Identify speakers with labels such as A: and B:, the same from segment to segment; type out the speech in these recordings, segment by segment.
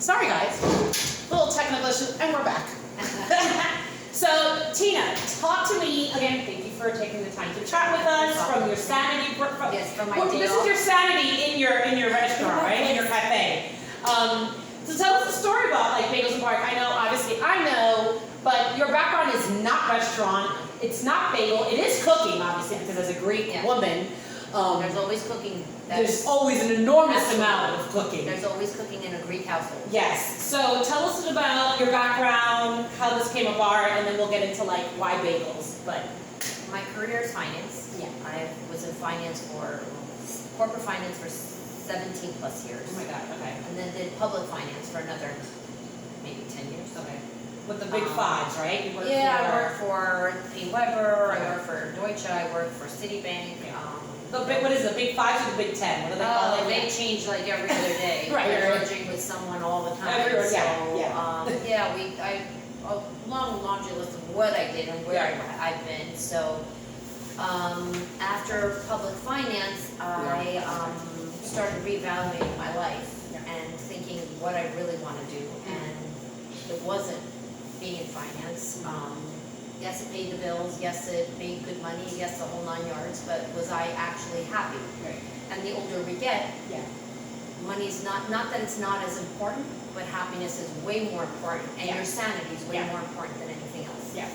A: Sorry guys, little technical issue, and we're back. So Tina, talk to me again. Thank you for taking the time to chat with us from your sanity.
B: Yes, from my
A: This is your sanity in your restaurant, right? In your cafe. So tell us the story about like Bagels and Bark. I know, obviously, I know, but your background is not restaurant. It's not bagel. It is cooking, obviously, because as a Greek woman.
B: There's always cooking.
A: There's always an enormous amount of cooking.
B: There's always cooking in a Greek household.
A: Yes. So tell us about your background, how this came about, and then we'll get into like why bagels. But
B: my career is finance. Yeah. I was in corporate finance for 17 plus years.
A: Oh my God. Okay.
B: And then did public finance for another maybe 10 years.
A: Okay. With the big fives, right?
B: I worked for P. Weber. I worked for Deutsche. I worked for Citibank.
A: What is the big fives or the big 10? What do they call it?
B: They change like every other day.
A: Right.
B: We're lunching with someone all the time. A long laundry list of what I did and where I've been. So after public finance, I started reevaluating my life and thinking what I really want to do. And it wasn't being in finance. Yes, it paid the bills. Yes, it made good money. Yes, the whole 9 yards. But was I actually happy?
A: Right.
B: And the older we get, money is not that it's not as important, but happiness is way more important, and your sanity is way more important than anything else.
A: Yeah.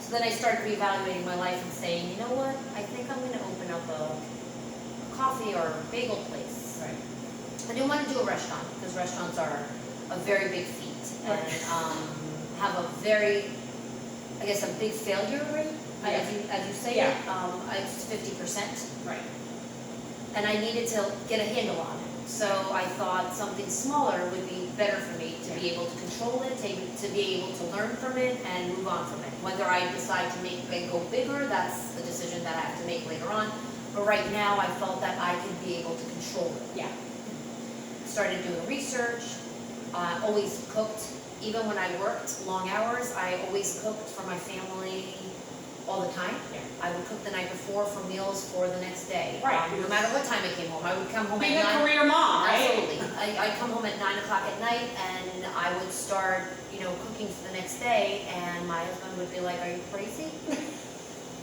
B: So then I started reevaluating my life and saying, you know what? I think I'm going to open up a coffee or bagel place.
A: Right.
B: I didn't want to do a restaurant because restaurants are a very big feat and have a very, I guess, a big failure rate, as you say it. It's 50%.
A: Right.
B: And I needed to get a handle on it. So I thought something smaller would be better for me to be able to control it, to be able to learn from it and move on from it. Whether I decide to make it go bigger, that's a decision that I have to make later on. But right now, I felt that I could be able to control it. Yeah. Started doing research. Always cooked. Even when I worked long hours, I always cooked for my family all the time. Yeah. I would cook the night before for meals for the next day. Right. No matter what time I came home. I would come home
A: being
B: at 9.
A: Being a career mom, right?
B: Absolutely. I'd come home at 9 o'clock at night and I would start, cooking for the next day, and my husband would be like, "Are you crazy? What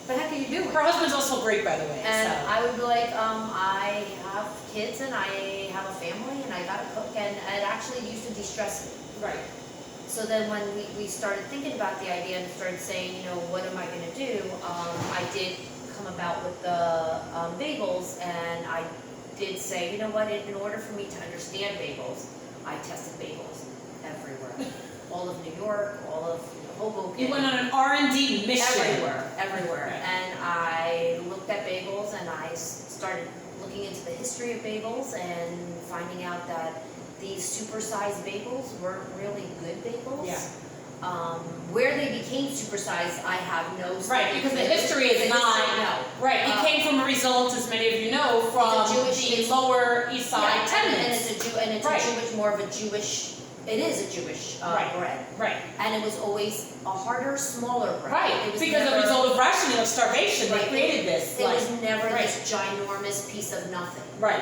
B: the heck are you doing?"
A: Her husband's also Greek, by the way.
B: And I would be like, I have kids and I have a family and I gotta cook, and it actually used to de-stress me. Right. So then when we started thinking about the idea and started saying, what am I gonna do? I did come about with the bagels, and I did say, you know what, in order for me to understand bagels, I tested bagels everywhere. All of New York, all of Hoboken.
A: You went on an R&D mission.
B: Everywhere. Right. And I looked at bagels and I started looking into the history of bagels and finding out that these supersized bagels weren't really good bagels. Yeah. Where they became supersized, I have no study.
A: Right, because the history is not. Right, it came from a result, as many of you know, from the Lower East Side tenements.
B: And it's a Jewish. It is a Jewish bread. Right. And it was always a harder, smaller bread.
A: Right, it was because of the result of rationing, of starvation, they created this.
B: It was never this ginormous piece of nothing. Right.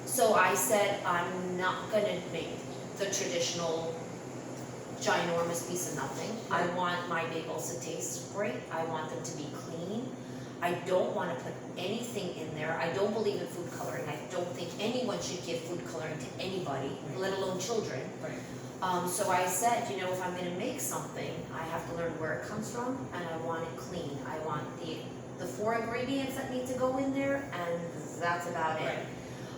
B: So I said, I'm not going to make the traditional ginormous piece of nothing. I want my bagels to taste great. I want them to be clean. I don't want to put anything in there. I don't believe in food coloring. I don't think anyone should give food coloring to anybody, let alone children. Right. So I said, if I'm going to make something, I have to learn where it comes from, and I want it clean. I want the 4 ingredients that need to go in there, and that's about it.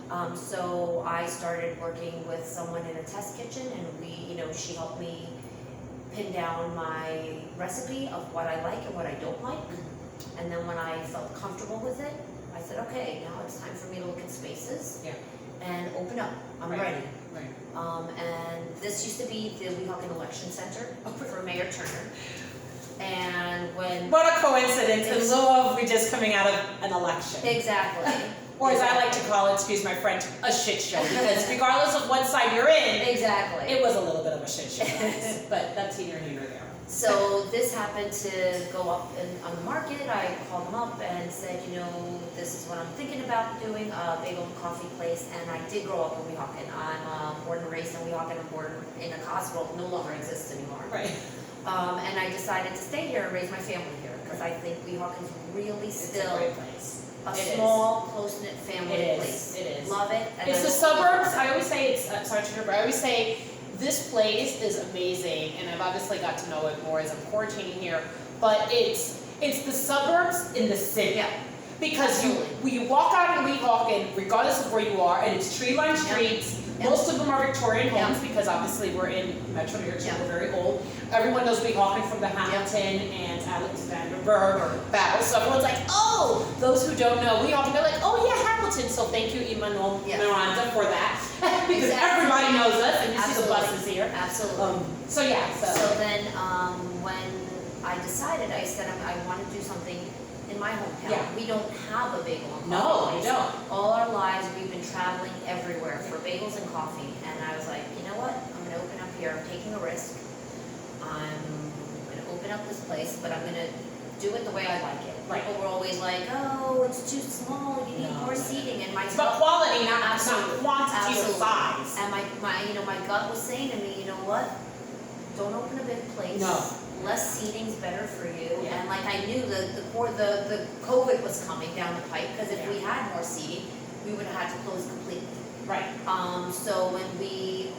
B: Right. So I started working with someone in a test kitchen, and she helped me pin down my recipe of what I like and what I don't like. And then when I felt comfortable with it, I said, okay, now it's time for me to look at spaces and open up. I'm ready. Right. And this used to be the Weehawken Election Center for Mayor Turner. And
A: what a coincidence, in lieu of we just coming out of an election.
B: Exactly.
A: Or as I like to call it, excuse my French, a shit show. Because regardless of what side you're in,
B: Exactly.
A: It was a little bit of a shit show, guys, but that's here and there.
B: So this happened to go up on the market. I called them up and said, this is what I'm thinking about doing, a bagel and coffee place. And I did grow up in Weehawken. I'm born and raised in Weehawken. I'm born in a hospital, no longer exists anymore.
A: Right.
B: And I decided to stay here and raise my family here because I think Weehawken's really still
A: a great place.
B: A small, close-knit family place.
A: It is.
B: Love it.
A: It's the suburbs. I always say it's, sorry to interrupt, but I always say this place is amazing, and I've obviously got to know it more as I'm quarantining here, but it's the suburbs in the city.
B: Yeah.
A: Because you walk out in Weehawken, regardless of where you are, and it's tree-lined streets. Yep. Most of them are Victorian homes because obviously we're in Metro New York, so we're very old. Everyone knows Weehawken from the Hamilton and Alexanderburg or Bagels. So everyone's like, oh, those who don't know Weehawken, they're like, oh yeah, Hamilton. So thank you, Emmanuel Miranda, for that. Because everybody knows us, and you see the buses here.
B: Absolutely.
A: So yeah.
B: So then when I decided, I said I want to do something in my hometown.
A: Yeah.
B: We don't have a bagel and coffee.
A: No, we don't.
B: All our lives we've been traveling everywhere for bagels and coffee. And I was like, you know what? I'm going to open up here. I'm taking a risk. I'm going to open up this place, but I'm going to do it the way I like it.
A: Right.
B: People were always like, oh, it's too small. You need more seating. And my
A: it's about quality, not quantity or size.
B: And my gut was saying to me, you know what? Don't open a big place.
A: No.
B: Less seating's better for you.
A: Yeah.
B: And like I knew the COVID was coming down the pipe, because if we had more seating, we would have had to close completely.
A: Right.
B: So when we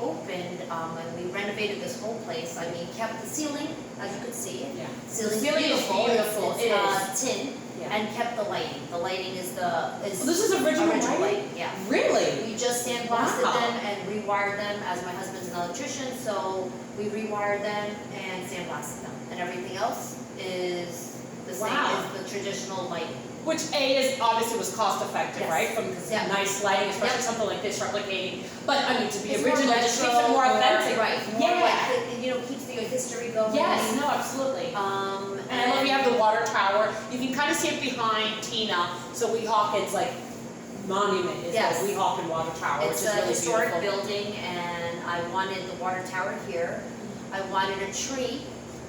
B: opened, when we renovated this whole place, I mean, kept the ceiling, as you could see.
A: Yeah.
B: Ceiling's
A: The ceiling is beautiful.
B: It's tin.
A: Yeah.
B: And kept the lighting. The lighting is
A: this is original lighting?
B: Yeah.
A: Really?
B: We just sandblasted them and rewired them, as my husband's an electrician, so we rewired them and sandblasted them. And everything else is the same as the traditional lighting.
A: Which is obviously was cost effective, right? From nice lighting, especially something like this replicating. But I mean, to be original just keeps it more authentic.
B: Right. Keeps the history going.
A: Yes, no, absolutely. And I love you have the water tower. You can kind of see it behind Tina. So Weehawken's like monument is the Weehawken Water Tower, which is really beautiful. It's a historic building,
B: and I wanted the water tower here. I wanted a tree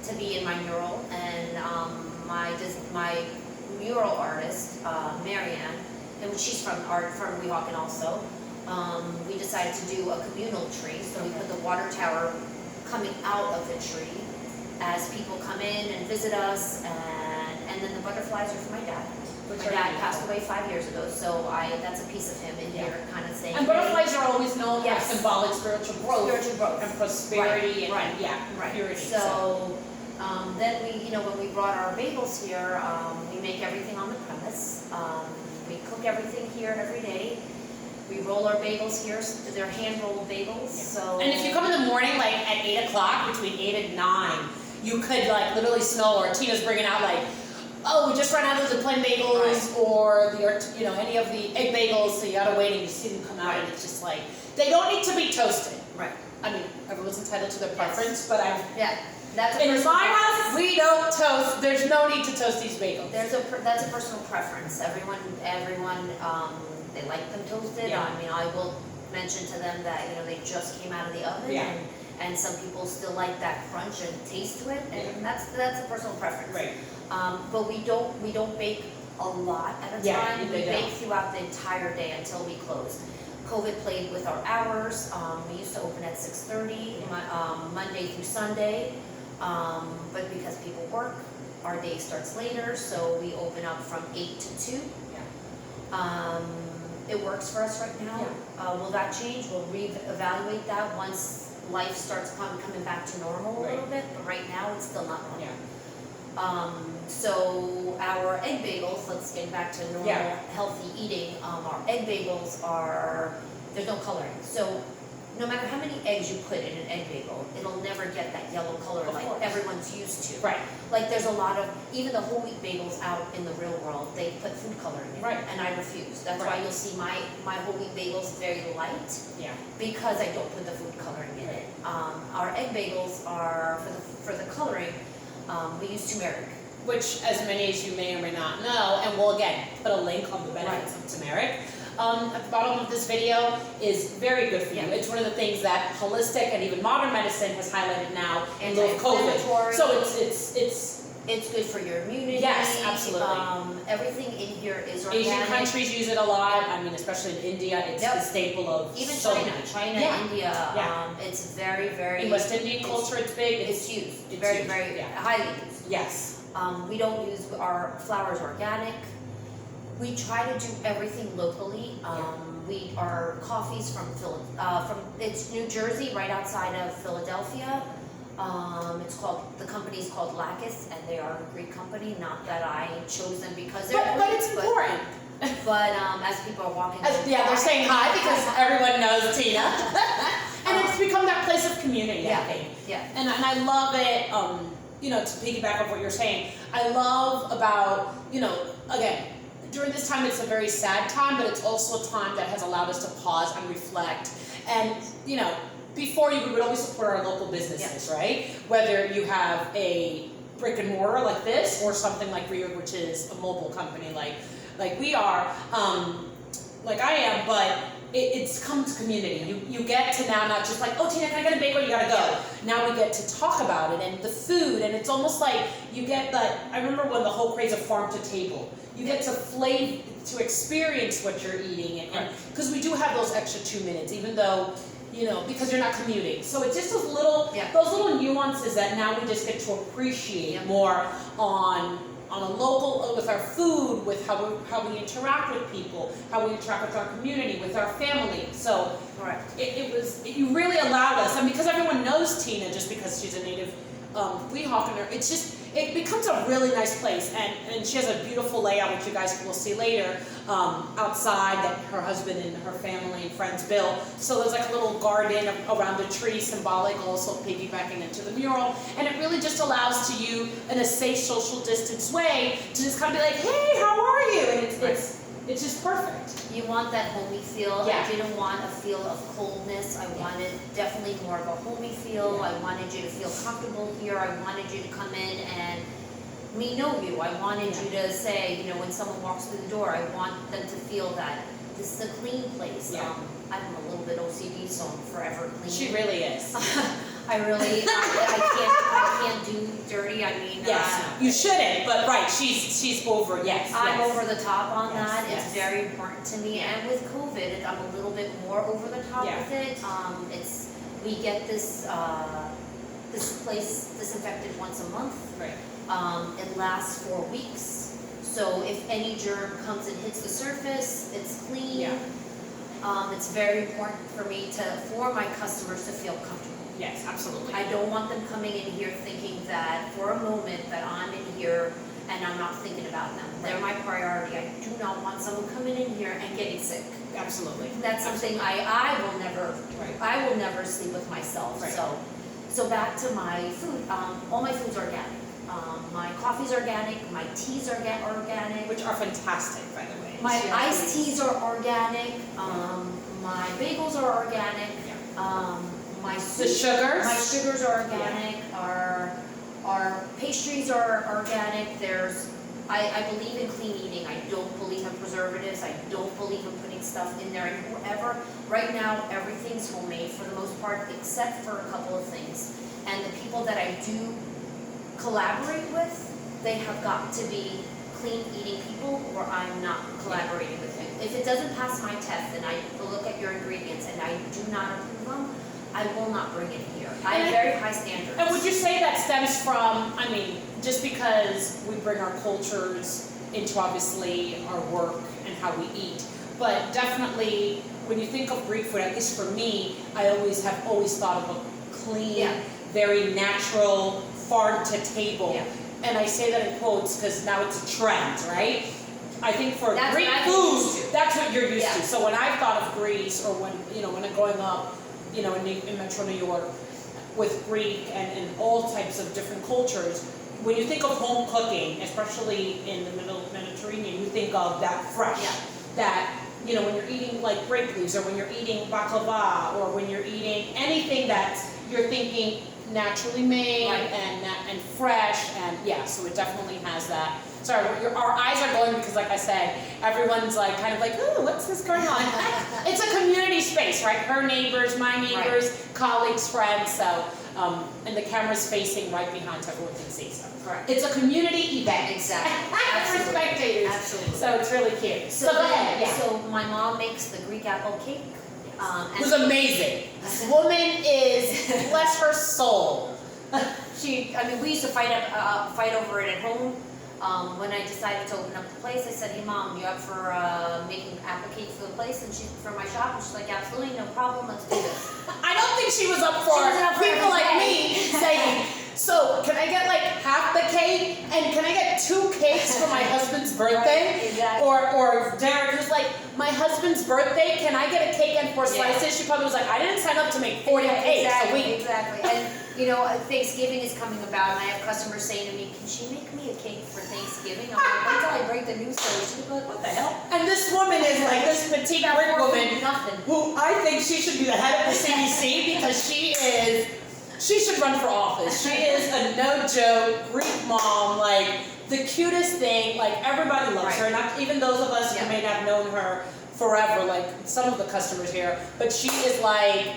B: to be in my mural, and my mural artist, Marianne, and she's from Weehawken also. We decided to do a communal tree, so we put the water tower coming out of the tree as people come in and visit us, and then the butterflies are for my dad. My dad passed away 5 years ago, so that's a piece of him in here, kind of saying.
A: And butterflies are always known for symbolic spiritual growth, and prosperity, and purity.
B: So then when we brought our bagels here, we make everything on the premise. We cook everything here every day. We roll our bagels here. They're hand-rolled bagels. So.
A: And if you come in the morning, like at 8 o'clock, between 8 and 9, you could like literally smell, or Tina's bringing out like, oh, we just ran out of the plain bagels, or any of the egg bagels. So you gotta wait and you see them come out, and it's just like they don't need to be toasted.
B: Right.
A: I mean, everyone's entitled to their preference, but in my house, we don't toast. There's no need to toast these bagels.
B: That's a personal preference. Everyone, they like them toasted.
A: Yeah.
B: I mean, I will mention to them that they just came out of the oven, and some people still like that crunch and taste to it, and that's a personal preference.
A: Right.
B: But we don't bake a lot at a time. We bake throughout the entire day until we close. COVID played with our hours. We used to open at 6:30, Monday through Sunday. But because people work, our day starts later, so we open up from 8 to 2. It works for us right now. Will that change? We'll reevaluate that once life starts coming back to normal a little bit, but right now it's still not normal. So our egg bagels, let's get back to normal healthy eating. Our egg bagels there's no coloring. So no matter how many eggs you put in an egg bagel, it'll never get that yellow color like everyone's used to.
A: Right.
B: Like there's a lot of, even the whole wheat bagels out in the real world, they put food coloring in it. And I refuse. That's why you'll see my whole wheat bagels very light. Because I don't put the food coloring in it. Our egg bagels are, for the coloring, we use turmeric.
A: Which, as many as you may or may not know, and we'll again put a link on the benefits of turmeric. at the bottom of this video is very good for you. It's one of the things that holistic and even modern medicine has highlighted now in lieu of COVID. So
B: it's good for your immunity.
A: Yes, absolutely.
B: Everything in here is organic.
A: Asian countries use it a lot. I mean, especially in India, it's the staple of
B: even
A: so
B: China, India. It's very, very.
A: In West Indian culture, it's big.
B: It's used. It's very, very highly used.
A: Yes.
B: We don't use our flowers organic. We try to do everything locally. Our coffee's from it's New Jersey, right outside of Philadelphia. The company's called Lacus, and they are a great company. Not that I chose them because they're
A: but it's important.
B: But as people are walking,
A: they're saying hi because everyone knows Tina, and it's become that place of community. I think.
B: Yeah.
A: And I love it. To piggyback off what you're saying, I love about again. During this time, it's a very sad time, but it's also a time that has allowed us to pause and reflect. And, before we would always support our local businesses, right? Whether you have a brick and mortar like this or something like Weehawken, which is a mobile company like we are, like I am, but it's come to community. You get to now not just like, oh, Tina, can I get a bagel? You gotta go. Now we get to talk about it and the food, and it's almost like you get I remember when the whole craze of farm to table. You get to experience what you're eating, and because we do have those extra 2 minutes, even though, because you're not commuting. So it's just those little nuances that now we just get to appreciate more on a local, with our food, with how we interact with people, how we interact with our community, with our family. So you really allowed us, and because everyone knows Tina just because she's a native Weehawkener, it becomes a really nice place, and she has a beautiful layout, which you guys will see later, outside that her husband and her family and friends built. So there's like a little garden around the tree, symbolic, also piggybacking into the mural, and it really just allows to you, in a safe social distance way, to just kind of be like, hey, how are you? And it's just perfect.
B: You want that homey feel.
A: Yeah.
B: I didn't want a feel of coldness. I wanted definitely more of a homey feel. I wanted you to feel comfortable here. I wanted you to come in and me know you. I wanted you to say, when someone walks through the door, I want them to feel that this is a clean place.
A: Yeah.
B: I'm a little bit OCD, so I'm forever clean.
A: She really is.
B: I can't do dirty. I mean,
A: you shouldn't, but she's over. Yes,
B: I'm over the top on that.
A: Yes.
B: It's very important to me, and with COVID, I'm a little bit more over the top with it. We get this place disinfected once a month.
A: Right.
B: It lasts 4 weeks, so if any germ comes and hits the surface, it's clean.
A: Yeah.
B: It's very important for for my customers to feel comfortable.
A: Yes, absolutely.
B: I don't want them coming in here thinking that for a moment that I'm in here and I'm not thinking about them. They're my priority. I do not want someone coming in here and getting sick.
A: Absolutely.
B: That's something I will never sleep with myself.
A: Right.
B: So back to my food. All my food's organic. My coffee's organic. My teas are organic.
A: Which are fantastic, by the way.
B: My iced teas are organic. My bagels are organic. My sugars are organic. Our pastries are organic. I believe in clean eating. I don't believe in preservatives. I don't believe in putting stuff in there. And whoever, right now, everything's homemade for the most part, except for a couple of things. And the people that I do collaborate with, they have got to be clean eating people, or I'm not collaborating with you. If it doesn't pass my test, and I look at your ingredients and I do not approve them, I will not bring it here. I have very high standards.
A: And would you say that stems from, just because we bring our cultures into obviously our work and how we eat, but definitely when you think of Greek food, at least for me, I always thought of a clean, very natural, farm to table. Yeah. And I say that in quotes because now it's a trend, right? I think for Greek food, that's what you're used to. So when I've thought of Greece, or when I'm growing up, in Metro New York, with Greek and all types of different cultures, when you think of home cooking, especially in the Mediterranean, you think of that fresh, that, when you're eating like grape leaves, or when you're eating baklava, or when you're eating anything that you're thinking naturally made and fresh, and so it definitely has that sorry, our eyes are going because, like I said, everyone's like kind of like, ooh, what's this going on? It's a community space, right? Her neighbors, my neighbors, colleagues, friends. So, and the camera's facing right behind so everyone can see. So,
B: Correct.
A: It's a community event.
B: Exactly.
A: For spectators.
B: Absolutely.
A: So it's really cute.
B: So
A: go ahead. Yeah.
B: So my mom makes the Greek apple cake.
A: It was amazing. This woman is, bless her soul.
B: We used to fight over it at home. When I decided to open up the place, I said, hey Mom, you up for making apple cake for the place? And for my shop? And she's like, absolutely, no problem, let's do this.
A: I don't think she was up for people like me saying, so can I get like half the cake? And can I get 2 cakes for my husband's birthday?
B: Right, exactly.
A: Or Derek was like, my husband's birthday, can I get a cake and 4 slices? She probably was like, I didn't sign up to make 40 cakes a week.
B: Exactly. And Thanksgiving is coming about, and I have customers saying to me, can she make me a cake for Thanksgiving? I'm like, wait till I break the news to her. She'll be like, what the hell?
A: And this woman is like this petite Greek woman
B: Nothing.
A: who I think she should be the head of the CDC because she should run for office. She is a no-joke Greek mom, like the cutest thing. Like everybody loves her, not even those of us who may not have known her forever, like some of the customers here. But she is like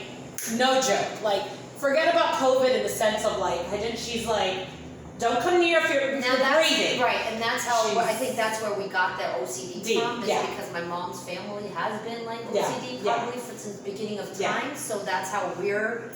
A: no joke. Like forget about COVID in the sense of like, she's like, don't come near if you're breathing.
B: Right, and that's how I think that's where we got the OCD from, is because my mom's family has been like OCD probably since the beginning of time. So that's how we're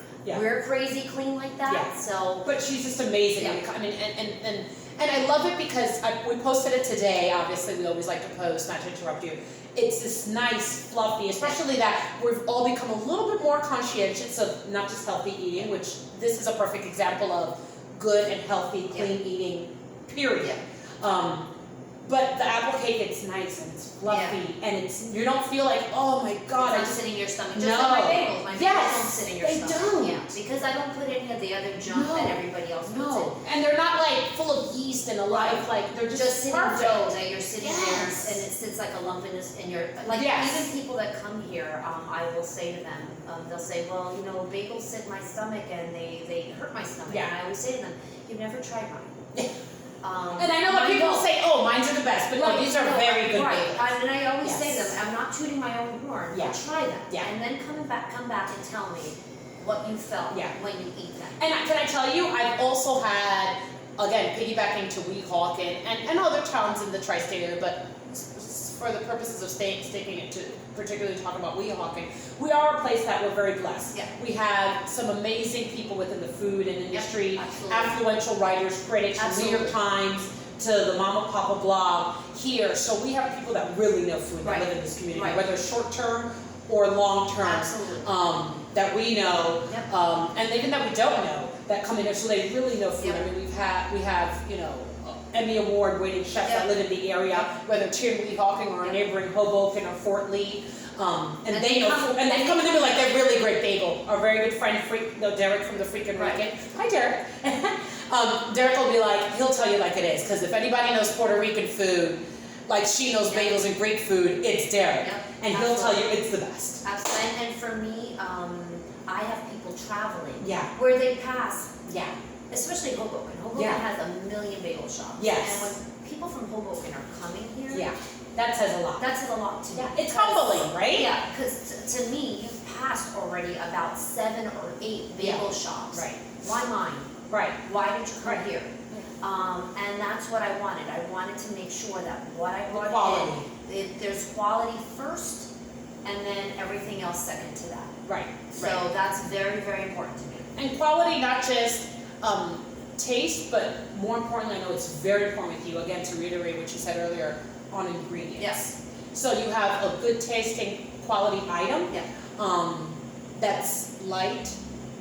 B: crazy clean like that.
A: Yeah.
B: So,
A: but she's just amazing. I mean, and I love it because we posted it today. Obviously, we always like to post, not to interrupt you. It's this nice, fluffy, especially that we've all become a little bit more conscientious of not just healthy eating, which this is a perfect example of good and healthy, clean eating, period. But the apple cake, it's nice and it's fluffy and you don't feel like, oh my God,
B: it's not sit in your stomach. Just like my bagels. My bagels don't sit in your stomach.
A: They don't.
B: Yeah, because I don't put any of the other junk that everybody else puts in.
A: And they're not like full of yeast and a lot of like, they're just
B: sitting dough that you're sitting there and it sits like a lump in your, like even people that come here, I will say to them, they'll say, well, bagels sit in my stomach and they hurt my stomach. And I always say to them, you've never tried mine.
A: And I know that people say, oh, mine's are the best, but no, these are very good bagels.
B: And I always say to them, I'm not tooting my own horn, but try them. And then come back and tell me what you felt when you eat them.
A: And can I tell you, I've also had, again, piggybacking to Weehawken and other towns in the tri-state area, but for the purposes of sticking it to particularly talking about Weehawken, we are a place that we're very blessed. We have some amazing people within the food and industry, affluential writers, critics, from New York Times to the Mama Papa blog here. So we have people that really know food that live in this community, whether it's short term or long term, that we know, and even that we don't know that come in there. So they really know food. I mean, we have Emmy Award winning chefs that live in the area, whether it's here in Weehawken or neighboring Hoboken or Fort Lee. And they know food, and they come in there like they're really great bagel. Our very good friend, Derek from the Freakin' Rican. Hi, Derek. Derek will be like, he'll tell you like it is, because if anybody knows Puerto Rican food, like she knows bagels and Greek food, it's Derek. And he'll tell you it's the best.
B: Absolutely. And for me, I have people traveling
A: where
B: they pass. Especially Hoboken. Hoboken has a million bagel shops. And when people from Hoboken are coming here,
A: that says a lot.
B: That says a lot to me.
A: It's humbling, right?
B: Yeah, because to me, you've passed already about 7 or 8 bagel shops. Why mine? Why did you come here? And that's what I wanted. I wanted to make sure that what I brought in, there's quality first, and then everything else second to that. So that's very, very important to me.
A: And quality, not just taste, but more importantly, I know it's very important with you, again, to reiterate what you said earlier, on ingredients. So you have a good tasting quality item that's light,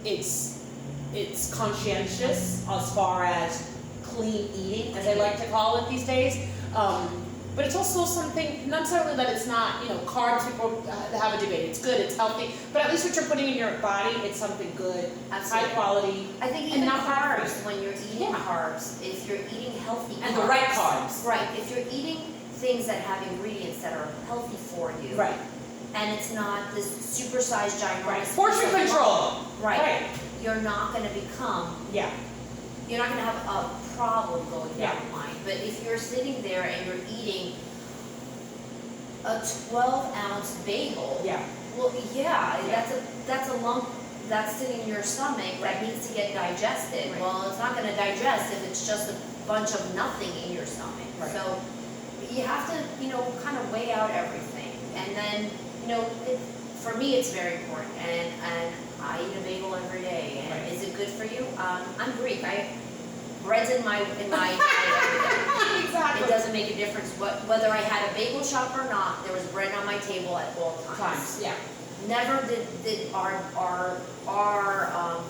A: it's conscientious as far as clean eating, as I like to call it these days. But it's also something, not necessarily that it's not, carbs, people have a debate. It's good, it's healthy, but at least what you're putting in your body, it's something good, high quality.
B: I think even carbs, when you're eating carbs, if you're eating healthy carbs.
A: And the right carbs.
B: If you're eating things that have ingredients that are healthy for you. And it's not this supersized ginormous.
A: Portion control.
B: You're not going to become you're not gonna have a problem going down the line. But if you're sitting there and you're eating a 12-ounce bagel, well, that's a lump that's sitting in your stomach that needs to get digested.
A: Right.
B: Well, it's not gonna digest if it's just a bunch of nothing in your stomach.
A: Right.
B: So you have to, kind of weigh out everything. And then, for me, it's very important. And I eat a bagel every day. And
A: Right.
B: is it good for you? I'm Greek. Bread's in my diet every day.
A: Exactly.
B: It doesn't make a difference whether I had a bagel shop or not. There was bread on my table at all times.
A: Yeah.
B: Never did our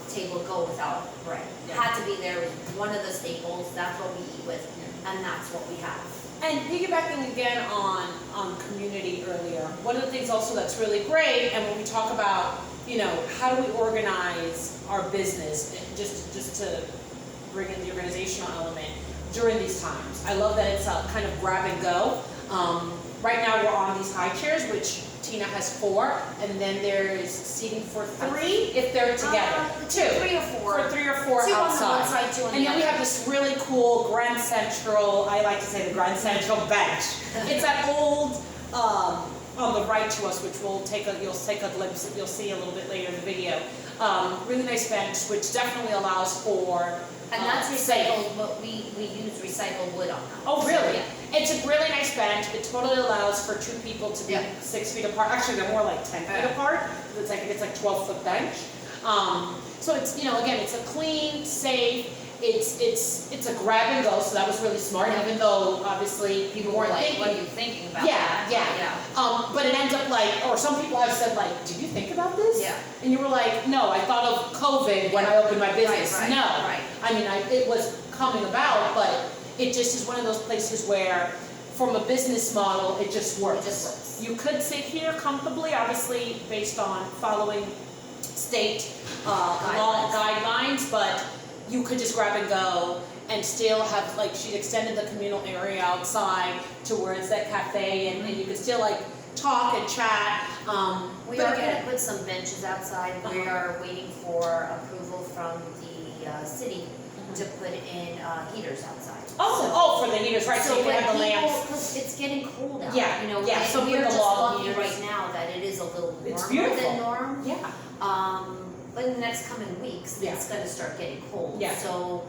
B: table go without bread.
A: Yeah.
B: Had to be there. It was one of the staples. That's what we eat with, and that's what we have.
A: And piggybacking again on community earlier, one of the things also that's really great, and when we talk about, how do we organize our business, just to bring in the organizational element during these times. I love that it's a kind of grab and go. Right now we're on these high chairs, which Tina has 4, and then there's seating for 3 if they're together. 2.
B: 3 or 4.
A: For 3 or 4
B: 2
A: outside.
B: on one side, 2 on the
A: And then
B: other.
A: we have this really cool Grand Central, I like to say the Grand Central bench. It's that old, on the right to us, which you'll take a glimpse, you'll see a little bit later in the video. Really nice bench, which definitely allows for
B: And that's
A: safe.
B: recycled, but we use recycled wood on that.
A: Oh, really?
B: Yeah.
A: It's a really nice bench. It totally allows for 2 people to be
B: Yeah.
A: 6 feet apart. Actually, they're more like 10 feet
B: Yeah.
A: apart. It's like 12-foot bench. So it's again, it's a clean, safe. It's a grab and go. So that was really smart.
B: Yeah.
A: Even though obviously people weren't
B: like,
A: thinking.
B: what are you thinking about
A: Yeah,
B: that?
A: yeah. But it ends up or some people have said did you think about this?
B: Yeah.
A: And you were like, no, I thought of COVID when I opened my business.
B: Right,
A: no.
B: right.
A: I mean, it was coming about, but it just is one of those places where, from a business model, it just works.
B: It just works.
A: You could sit here comfortably, obviously based on following state guidelines, but you could just grab and go and still have, she extended the communal area outside to where it's that cafe, and you could still talk and chat.
B: We
A: but
B: are
A: again-
B: going to put some benches outside. We are waiting for approval from the city to put in heaters outside.
A: For the heaters, right, so you can
B: when
A: have the
B: people,
A: lamps.
B: because it's getting cold out,
A: Yeah, yeah,
B: and
A: so
B: we're
A: put the
B: just
A: wall
B: lucky
A: heaters.
B: right now that it is a little
A: It's
B: warmer
A: beautiful.
B: than norm.
A: Yeah.
B: But in the next coming weeks,
A: Yeah.
B: it's going to start getting cold.
A: Yeah.
B: So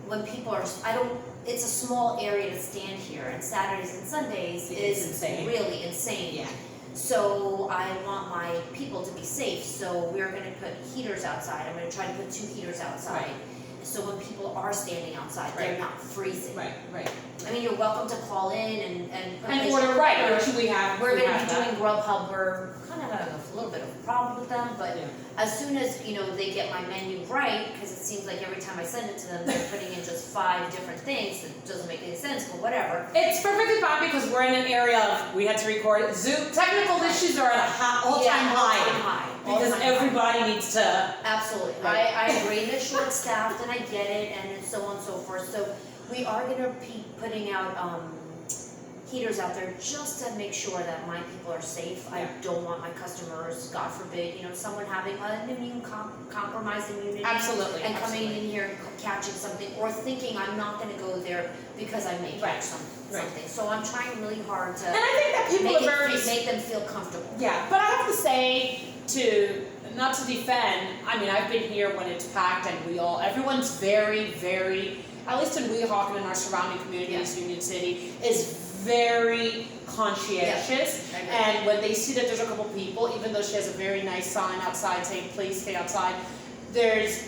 B: when people are, it's a small area to stand here, and Saturdays and Sundays
A: It's
B: is
A: insane.
B: really insane.
A: Yeah.
B: So I want my people to be safe, so we're gonna put heaters outside. I'm gonna try to put 2 heaters outside.
A: Right.
B: So when people are standing outside, they're
A: Right.
B: not freezing.
A: Right.
B: I mean, you're welcome to call in and put
A: And
B: this-
A: order, right, which we have.
B: We're
A: we
B: gonna
A: have
B: be
A: that.
B: doing Grubhub. We're kind of having a little bit of a problem with them, but
A: Yeah.
B: as soon as, they get my menu right, because it seems like every time I send it to them, they're putting in just 5 different things that doesn't make any sense, but whatever.
A: It's perfectly fine because we're in an area of, we had to record Zoom. Technical issues are at a all-time
B: Yeah,
A: high.
B: all-time high.
A: Because
B: All-time high.
A: everybody needs to.
B: Absolutely,
A: Right.
B: I agree, they're short-staffed, and I get it, and so on and so forth, so we are gonna be putting out, heaters out there just to make sure that my people are safe. I
A: Yeah.
B: don't want my customers, God forbid, someone having an compromised immunity.
A: Absolutely,
B: And coming
A: absolutely.
B: in here and catching something, or thinking I'm not gonna go there because I may
A: Right,
B: catch
A: right.
B: something. So I'm trying really hard to
A: And I think that people are very.
B: make them feel comfortable.
A: Yeah, but I have to say, not to defend, I mean, I've been here when it's packed and everyone's very, very, at least in Weehawken and our surrounding communities, Union City, is very conscientious.
B: I agree.
A: And when they see that there's a couple people, even though she has a very nice sign outside saying, please stay outside, there's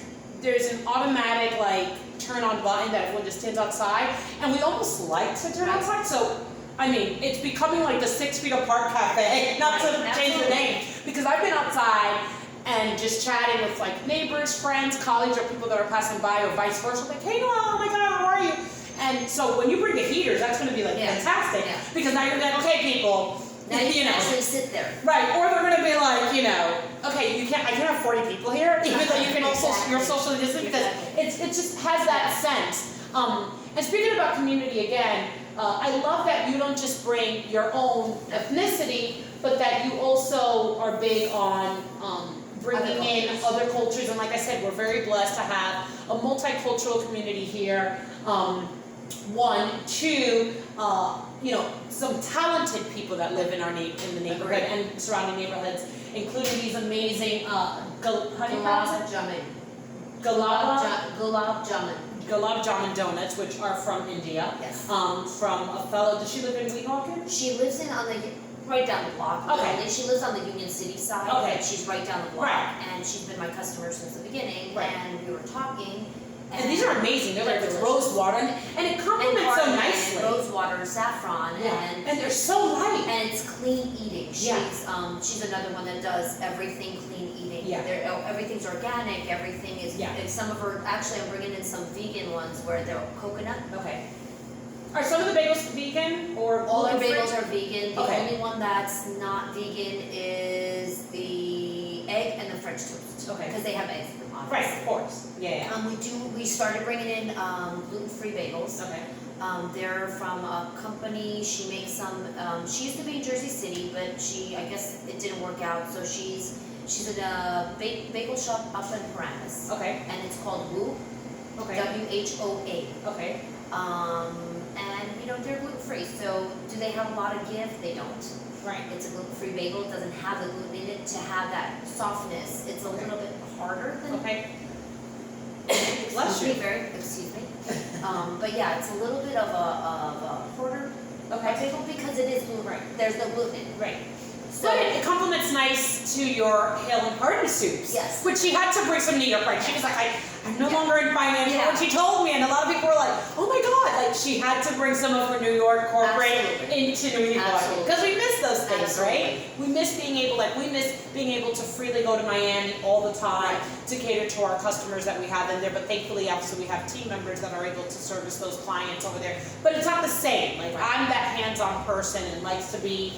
A: an automatic turn on button that everyone just stands outside, and we almost like to turn
B: Right.
A: outside, so I mean, it's becoming like the 6 feet apart cafe, not to
B: Right,
A: change the
B: absolutely.
A: name, because I've been outside and just chatting with neighbors, friends, colleagues, or people that are passing by, or vice versa, like, hey, Noel, oh my God, how are you? And so when you bring the heaters, that's going to be
B: Yeah.
A: fantastic,
B: Yeah.
A: because now you're like, okay, people,
B: Now you can actually sit there.
A: right? Or they're going to be like, okay, I can't have 40 people here, even though you can also
B: Exactly.
A: you're socially distant, because
B: Exactly.
A: it just has that sense. And speaking about community again, I love that you don't just bring your own ethnicity, but that you also are big on bringing in other cultures, and like I said, we're very blessed to have a multicultural community here. One, two, some talented people that live in our in the neighborhood and surrounding neighborhoods, including these amazing gulab jamun donuts, which are from India.
B: Yes.
A: From a fellow. Does she live in Weehawken?
B: She lives right down the block.
A: Okay.
B: Really. She lives on the Union City side.
A: Okay.
B: And she's right down the block.
A: Right.
B: And she's been my customer since the beginning.
A: Right.
B: And we were talking.
A: And these are amazing. They're like with rose water, and it complements so nicely.
B: And rose water, saffron,
A: and they're so light.
B: And it's clean eating.
A: Yeah.
B: She's another one that does everything clean eating.
A: Yeah.
B: Everything's organic. Everything is.
A: Yeah.
B: And some of her, actually, I'm bringing in some vegan ones where they're coconut.
A: Okay. Are some of the bagels vegan or
B: all our
A: gluten-free?
B: bagels are vegan. The
A: Okay.
B: only one that's not vegan is the egg and the French toast.
A: Okay.
B: Because they have eggs.
A: Right, of course. Yeah.
B: We started bringing in gluten-free bagels.
A: Okay.
B: They're from a company. She makes some. She used to be in Jersey City, but I guess it didn't work out. So she's at a bagel shop up in Paramus.
A: Okay.
B: And it's called Woo.
A: Okay.
B: WHOA.
A: Okay.
B: And they're gluten-free. So do they have a lot of give? They don't.
A: Right.
B: It's a gluten-free bagel. It doesn't have the gluten in it to have that softness. It's a little bit harder than.
A: Okay. Bless you.
B: Excuse me. But yeah, it's a little bit of a harder bagel because it is gluten.
A: Right.
B: There's no gluten in it.
A: Right.
B: So
A: But it complements nice to your Hale and Hearty soups.
B: Yes.
A: Which she had to bring some New York, right? She was like, I'm no longer in finance.
B: Yeah.
A: When she told me, and a lot of people were like, oh my God, like she had to bring some of her New York corporate into New York.
B: Absolutely.
A: Because we miss those things,
B: Absolutely.
A: right? We miss being able to freely go to Miami all the time to cater to our customers that we have in there. But thankfully, obviously, we have team members that are able to service those clients over there. But it's not the same. Like I'm that hands-on person and likes to be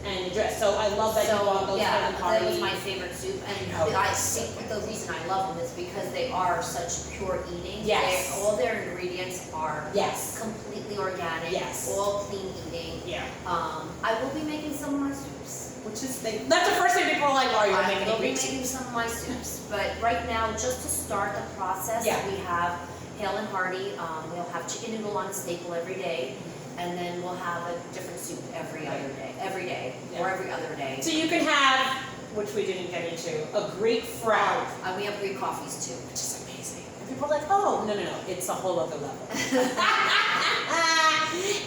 A: and dress. So I love that you bought those Hale and Hearty.
B: That was my favorite soup, and I think the reason I love them is because they are such pure eating.
A: Yes.
B: All their ingredients are
A: Yes.
B: completely organic.
A: Yes.
B: All clean eating.
A: Yeah.
B: I will be making some of my soups.
A: That's the first thing people are like, oh, you're making
B: I will be
A: Greek
B: making
A: soups.
B: some of my soups, but right now, just to start the process, we have Hale and Hearty. We'll have chicken noodle on a staple every day. And then we'll have a different soup every other day, or every other day.
A: So you can have, which we didn't get into, a Greek fry.
B: We have Greek coffees too.
A: Which is amazing. And people are like, oh, no, it's a whole other level.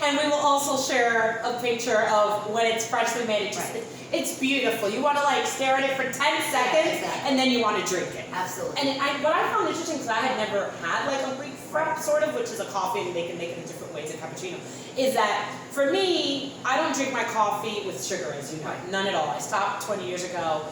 A: And we will also share a picture of when it's freshly made. It's beautiful. You want to like stare at it for 10 seconds, and then you want to drink it.
B: Absolutely.
A: And what I found interesting, because I had never had like a Greek frap sort of, which is a coffee, and they can make it in different ways, a cappuccino, is that for me, I don't drink my coffee with sugar, as you know, none at all. I stopped 20 years ago,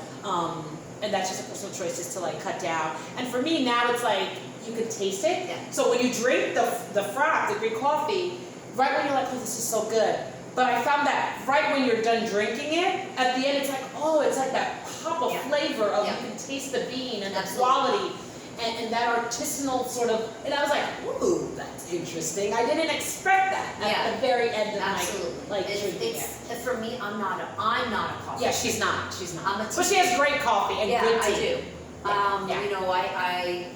A: and that's just a personal choice, just to like cut down. And for me now, it's like you can taste it.
B: Yeah.
A: So when you drink the frap, the Greek coffee, right when you're like, oh, this is so good. But I found that right when you're done drinking it, at the end it's like, oh, it's like that pop of flavor of you can taste the bean and the quality and that artisanal sort of, and I was like, ooh, that's interesting. I didn't expect that at the very end of my drinking it.
B: For me, I'm not a coffee.
A: Yeah, she's not.
B: I'm a tea.
A: But she has great coffee and good tea.
B: I do.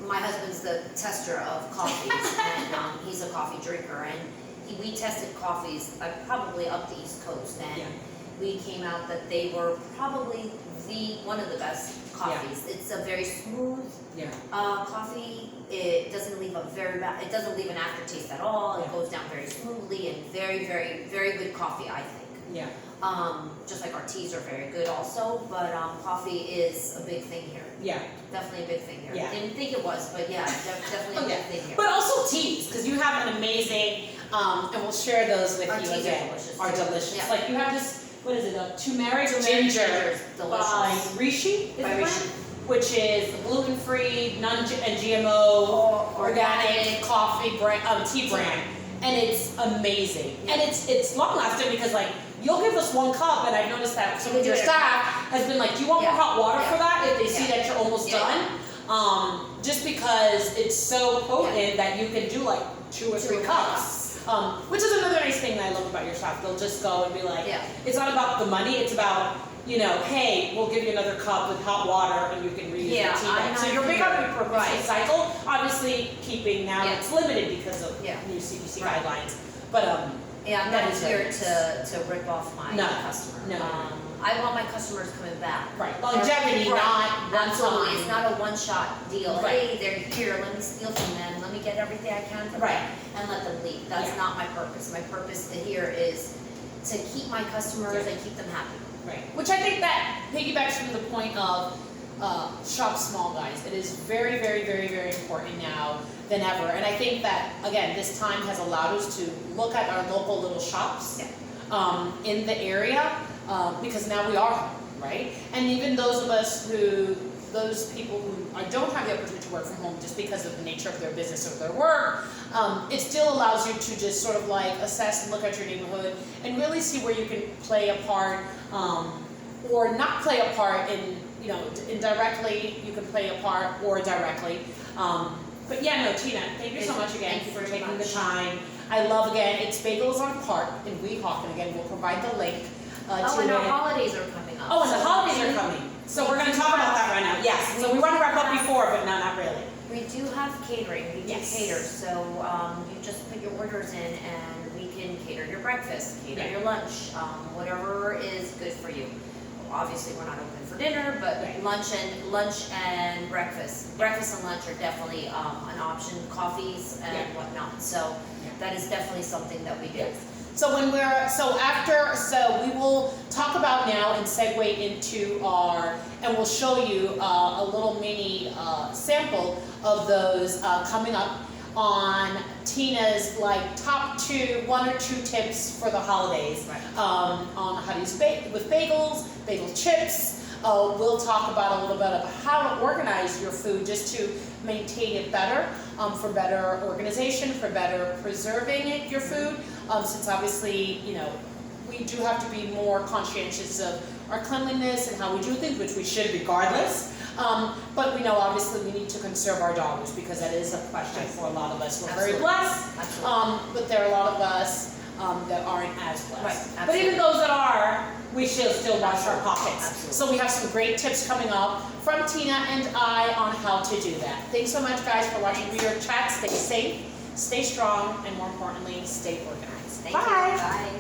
B: My husband's the tester of coffees, and he's a coffee drinker, and we tested coffees probably up the East Coast, and we came out that they were probably one of the best coffees. It's a very smooth coffee. It doesn't leave it doesn't leave an aftertaste at all. It goes down very smoothly, and very, very, very good coffee, I think.
A: Yeah.
B: Just like our teas are very good also, but coffee is a big thing here.
A: Yeah.
B: Definitely a big thing here.
A: Yeah.
B: I didn't think it was, but yeah, definitely a big thing here.
A: But also teas, because you have an amazing, and we'll share those with you again. Are delicious.
B: Yeah.
A: Like you have this, what is it, a TUMERIC ginger by Rishi, which is gluten-free, non-GMO, organic coffee brand, tea brand, and it's amazing. And it's long-lasting because like you'll give us one cup, and I've noticed that some of your staff has been like, do you want more hot water for that? If they see that you're almost done, just because it's so potent that you can do like 2 or 3 cups. Which is another nice thing that I love about your shop. They'll just go and be like, it's not about the money, it's about you know, hey, we'll give you another cup with hot water and you can reuse
B: Yeah,
A: the tea bag.
B: I'm
A: So
B: not
A: you're big on
B: here.
A: the repurposing
B: Right.
A: cycle, obviously keeping now
B: Yeah.
A: it's limited because of
B: Yeah.
A: new CDC
B: Right.
A: guidelines. But
B: Yeah, I'm
A: that
B: not
A: is
B: here
A: very nice.
B: to rip off my
A: No,
B: customer.
A: no.
B: I want my customers coming back.
A: Right, longevity,
B: Right.
A: not one
B: Absolutely,
A: time.
B: it's not a one-shot deal.
A: Right.
B: Hey, they're here, let me steal from them, let me get everything I can from them.
A: Right.
B: And let them leave. That's
A: Yeah.
B: not my purpose. My purpose here is to keep my customers
A: Yeah.
B: and keep them happy.
A: Right, which I think that piggybacks from the point of shop small, guys. It is very, very, very, very important now than ever. And I think that, again, this time has allowed us to look at our local little shops in the area because now we are home, right? And even those people who don't have the opportunity to work from home just because of the nature of their business or their work, it still allows you to just sort of like assess and look at your neighborhood and really see where you can play a part or not play a part in, you know, indirectly you can play a part or directly. But yeah, no, Tina, thank you so much again
B: Thank you
A: for
B: very
A: taking the
B: much.
A: time. I love, again, it's Bagels on Park in Weehawken. Again, we'll provide the link
B: Oh,
A: to
B: and our
A: it.
B: holidays are coming up.
A: Oh, and the
B: so
A: holidays are coming. So we're gonna talk about that right now, yes. So we wanna wrap up before, but no, not really.
B: We do have catering, we do
A: Yes.
B: cater, so you just put your orders in and we can cater your breakfast, cater
A: Yeah.
B: your lunch, whatever is good for you. Obviously, we're not open for dinner, but
A: Right.
B: lunch and breakfast. Breakfast and lunch are definitely an option, coffees and
A: Yeah.
B: whatnot, so
A: Yeah.
B: that is definitely something that we do.
A: Yes. So we will talk about now and segue into and we'll show you a little mini sample of those coming up on Tina's like top 1 or 2 tips for the holidays.
B: Right.
A: On how to use with bagels, bagel chips. We'll talk about a little bit of how to organize your food just to maintain it better, for better organization, for better preserving your food, since obviously, you know, we do have to be more conscientious of our cleanliness and how we do things, which we should regardless. But we know obviously we need to conserve our dollars because that is a question for a lot of us. We're very
B: Absolutely.
A: blessed,
B: Absolutely.
A: but there are a lot of us that aren't as blessed.
B: Right,
A: But even
B: absolutely.
A: those that are, we should still watch our pockets.
B: Absolutely.
A: So we have some great tips coming up from Tina and I on how to do that. Thanks so much, guys, for watching your chat. Stay safe, stay strong, and more importantly, stay organized.
B: Thank you.
A: Bye.
B: Bye.